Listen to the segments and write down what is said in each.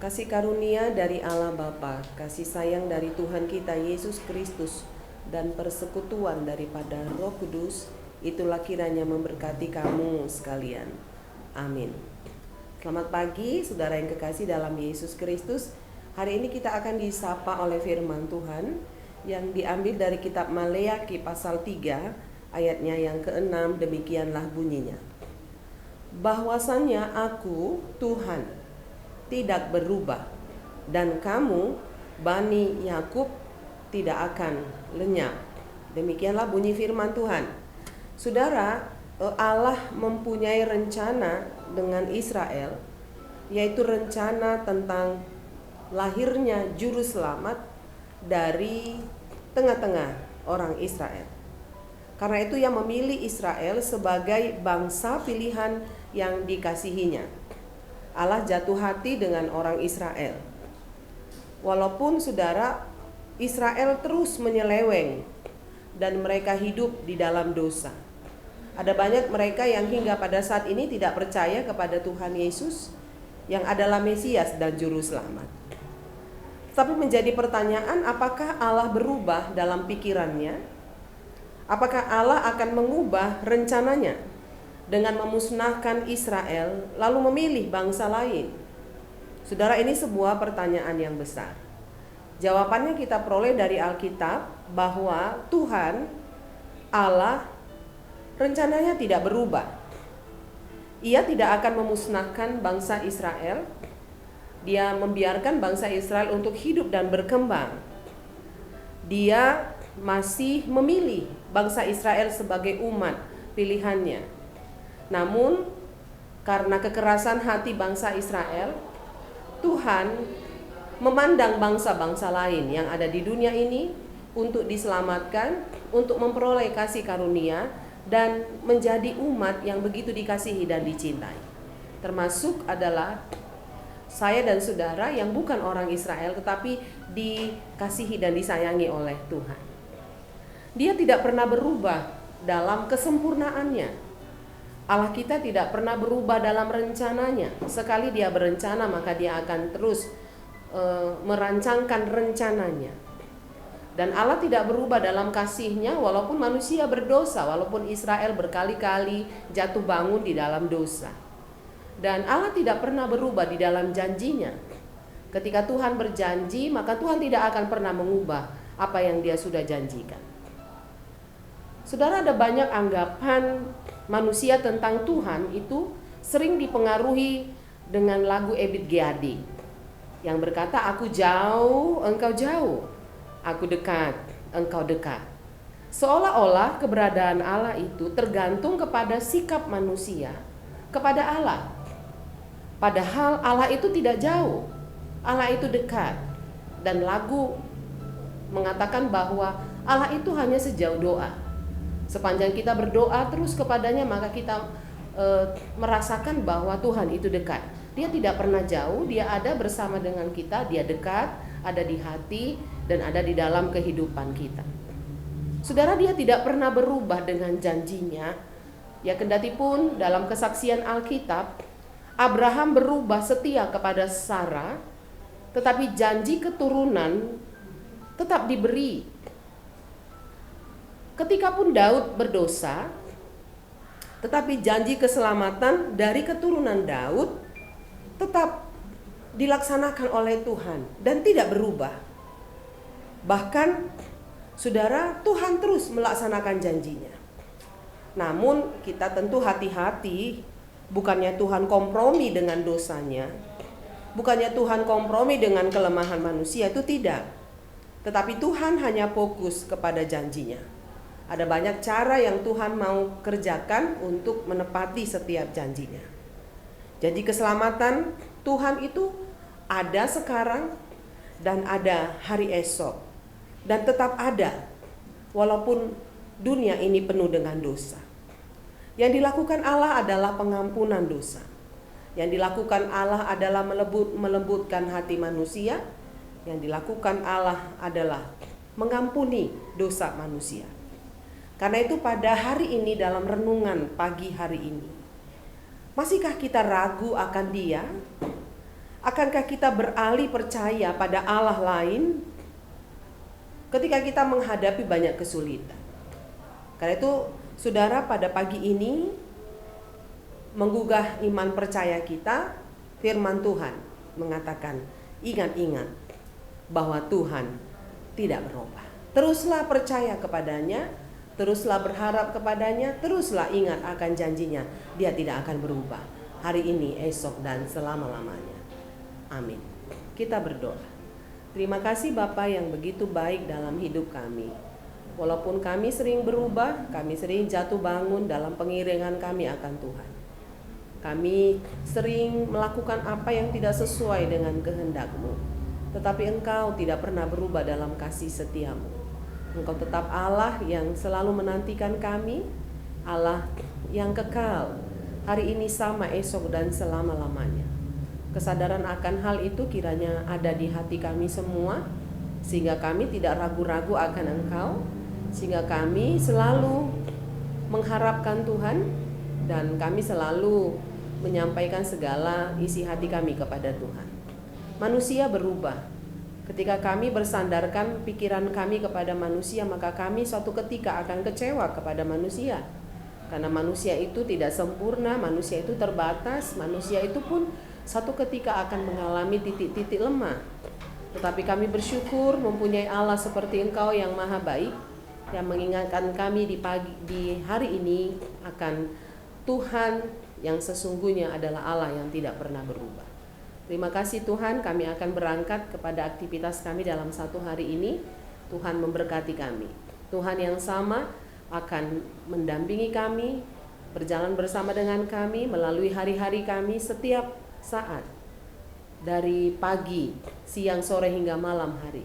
Kasih karunia dari Allah Bapa, kasih sayang dari Tuhan kita Yesus Kristus, dan persekutuan daripada Roh Kudus, itulah kiranya memberkati kamu sekalian. Amin. Selamat pagi saudara yang kekasih dalam Yesus Kristus. Hari ini kita akan disapa oleh firman Tuhan yang diambil dari kitab Maleakhi pasal 3 ayatnya yang ke-6. Demikianlah bunyinya: bahwasannya aku Tuhan tidak berubah, dan kamu Bani Yakub tidak akan lenyap. Demikianlah bunyi firman Tuhan. Saudara, Allah mempunyai rencana dengan Israel, yaitu rencana tentang lahirnya juru selamat dari tengah-tengah orang Israel. Karena itu ia memilih Israel sebagai bangsa pilihan yang dikasihinya. Allah jatuh hati dengan orang Israel. Walaupun saudara, Israel terus menyeleweng dan mereka hidup di dalam dosa. Ada banyak mereka yang hingga pada saat ini tidak percaya kepada Tuhan Yesus yang adalah Mesias dan Juru Selamat. Tapi menjadi pertanyaan, apakah Allah berubah dalam pikirannya? Apakah Allah akan mengubah rencananya dengan memusnahkan Israel lalu memilih bangsa lain? Saudara, ini sebuah pertanyaan yang besar. Jawabannya kita peroleh dari Alkitab bahwa Tuhan Allah rencananya tidak berubah. Ia tidak akan memusnahkan bangsa Israel. Dia membiarkan bangsa Israel untuk hidup dan berkembang. Dia masih memilih bangsa Israel sebagai umat pilihannya. Namun karena kekerasan hati bangsa Israel, Tuhan memandang bangsa-bangsa lain yang ada di dunia ini untuk diselamatkan, untuk memperoleh kasih karunia dan menjadi umat yang begitu dikasihi dan dicintai. Termasuk adalah saya dan saudara yang bukan orang Israel tetapi dikasihi dan disayangi oleh Tuhan. Dia tidak pernah berubah dalam kesempurnaannya. Allah kita tidak pernah berubah dalam rencananya. Sekali dia berencana, maka dia akan terus merancangkan rencananya. Dan Allah tidak berubah dalam kasih-Nya walaupun manusia berdosa, walaupun Israel berkali-kali jatuh bangun di dalam dosa. Dan Allah tidak pernah berubah di dalam janji-Nya. Ketika Tuhan berjanji, maka Tuhan tidak akan pernah mengubah apa yang Dia sudah janjikan. Saudara, ada banyak anggapan manusia tentang Tuhan itu sering dipengaruhi dengan lagu Ebit G. Ade yang berkata, aku jauh, engkau jauh, aku dekat, engkau dekat. Seolah-olah keberadaan Allah itu tergantung kepada sikap manusia kepada Allah. Padahal Allah itu tidak jauh, Allah itu dekat. Dan lagu mengatakan bahwa Allah itu hanya sejauh doa. Sepanjang kita berdoa terus kepadanya, maka kita merasakan bahwa Tuhan itu dekat. Dia tidak pernah jauh, Dia ada bersama dengan kita, Dia dekat, ada di hati, dan ada di dalam kehidupan kita. Saudara, Dia tidak pernah berubah dengan janjinya. Ya, kendati pun dalam kesaksian Alkitab Abraham berubah setia kepada Sarah, tetapi janji keturunan tetap diberi. Ketika pun Daud berdosa, tetapi janji keselamatan dari keturunan Daud tetap dilaksanakan oleh Tuhan dan tidak berubah. Bahkan saudara, Tuhan terus melaksanakan janjinya. Namun kita tentu hati-hati, bukannya Tuhan kompromi dengan dosanya, bukannya Tuhan kompromi dengan kelemahan manusia, itu tidak. Tetapi Tuhan hanya fokus kepada janjinya. Ada banyak cara yang Tuhan mau kerjakan untuk menepati setiap janjinya. Jadi keselamatan Tuhan itu ada sekarang dan ada hari esok, dan tetap ada walaupun dunia ini penuh dengan dosa. Yang dilakukan Allah adalah pengampunan dosa. Yang dilakukan Allah adalah melembutkan hati manusia. Yang dilakukan Allah adalah mengampuni dosa manusia. Karena itu pada hari ini, dalam renungan pagi hari ini, masihkah kita ragu akan Dia? Akankah kita beralih percaya pada Allah lain ketika kita menghadapi banyak kesulitan? Karena itu saudara, pada pagi ini menggugah iman percaya kita, firman Tuhan mengatakan, ingat-ingat bahwa Tuhan tidak berubah. Teruslah percaya kepadanya, teruslah berharap kepadanya, teruslah ingat akan janjinya. Dia tidak akan berubah hari ini, esok, dan selama-lamanya. Amin. Kita berdoa. Terima kasih Bapa yang begitu baik dalam hidup kami. Walaupun kami sering berubah, kami sering jatuh bangun dalam pengiringan kami akan Tuhan. Kami sering melakukan apa yang tidak sesuai dengan kehendak-Mu. Tetapi Engkau tidak pernah berubah dalam kasih setia-Mu. Engkau tetap Allah yang selalu menantikan kami, Allah yang kekal, hari ini sama, esok, dan selama-lamanya. Kesadaran akan hal itu kiranya ada di hati kami semua, sehingga kami tidak ragu-ragu akan Engkau, sehingga kami selalu mengharapkan Tuhan, dan kami selalu menyampaikan segala isi hati kami kepada Tuhan. Manusia berubah. Ketika kami bersandarkan pikiran kami kepada manusia, maka kami suatu ketika akan kecewa kepada manusia. Karena manusia itu tidak sempurna, manusia itu terbatas, manusia itu pun suatu ketika akan mengalami titik-titik lemah. Tetapi kami bersyukur mempunyai Allah seperti Engkau yang maha baik, yang mengingatkan kami di hari ini akan Tuhan yang sesungguhnya adalah Allah yang tidak pernah berubah. Terima kasih Tuhan, kami akan berangkat kepada aktivitas kami dalam satu hari ini. Tuhan memberkati kami. Tuhan yang sama akan mendampingi kami, berjalan bersama dengan kami melalui hari-hari kami setiap saat, dari pagi, siang, sore, hingga malam hari.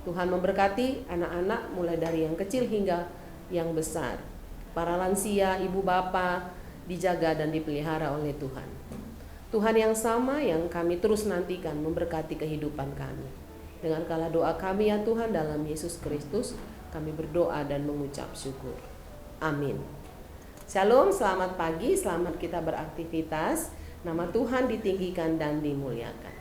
Tuhan memberkati anak-anak mulai dari yang kecil hingga yang besar. Para lansia, ibu bapa dijaga dan dipelihara oleh Tuhan. Tuhan yang sama yang kami terus nantikan memberkati kehidupan kami. Dengan kala doa kami ya Tuhan dalam Yesus Kristus, kami berdoa dan mengucap syukur. Amin. Shalom, selamat pagi, selamat kita beraktivitas. Nama Tuhan ditinggikan dan dimuliakan.